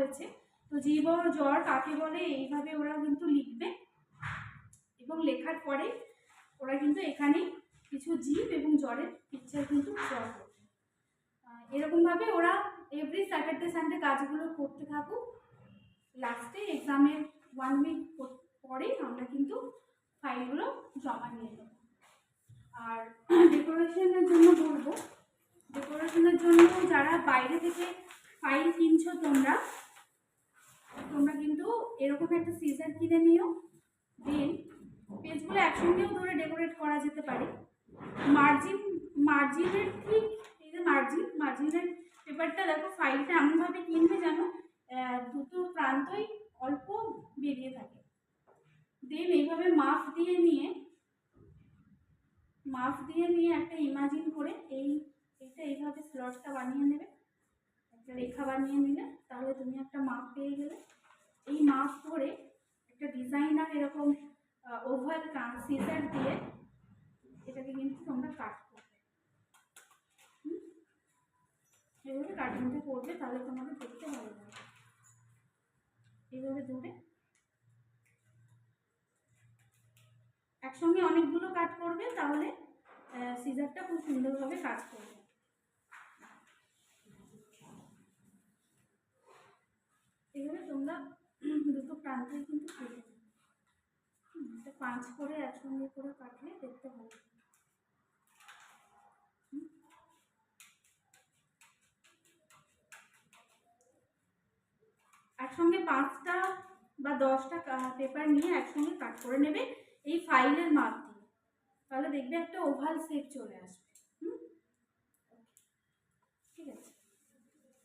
হয়েছে। তো জীব ও জ্বর কাকে বলে এইভাবে ওরা কিন্তু লিখবে, এবং লেখার পরে ওরা কিন্তু এখানে কিছু জীব এবং জ্বরের পিকচার কিন্তু ড্র করবে। এরকমভাবে ওরা এভরি স্যাটারডে সানডে কাজগুলো করতে থাকুক। লাস্টে এক্সামের 1 উইক পরে আমরা কিন্তু ফাইলগুলো জমা নিয়ে নেব। আর ডেকোরেশনের জন্য বলবো, ডেকোরেশনের জন্য যারা বাইরে থেকে ফাইল কিনছো তোমরা কিন্তু এরকম একটা সিজার কিনে নিও। দেন পেজগুলো একসঙ্গেও ধরে ডেকোরেট করা যেতে পারে। মার্জিনের ঠিক এই যে মার্জিনের পেপারটা দেখো, ফাইলটা এমনভাবে কিনবে যেন দুটো প্রান্তই অল্প বেরিয়ে থাকে। দেন এইভাবে মাপ দিয়ে নিয়ে একটা ইমাজিন করে এইটা এইভাবে স্লটটা বানিয়ে নেবে, একটা রেখা বানিয়ে নিলে, তাহলে তুমি একটা মাপ পেয়ে গেলে। এই মাপ ধরে একটা ডিজাইনার এরকম ওভাল সিজার দিয়ে এটাকে কিন্তু তোমরা কাট করবে। এইভাবে কাটিংটা করবে, তাহলে তোমাকে দেখতে ভালো লাগবে। এইভাবে ধরে একসঙ্গে অনেকগুলো কাট করবে, তাহলে সিজারটা খুব সুন্দরভাবে কাজ করবে। এইভাবে তোমরা দুটো প্রান্তে কিন্তু কেটে নেবে। 5 করে একসঙ্গে করে কাটলে দেখতে ভালো। একসঙ্গে 5টা বা 10টা পেপার নিয়ে একসঙ্গে কাট করে নেবে এই ফাইলের মাপ দিয়ে, তাহলে দেখবে একটা ওভাল শেপ চলে আসবে।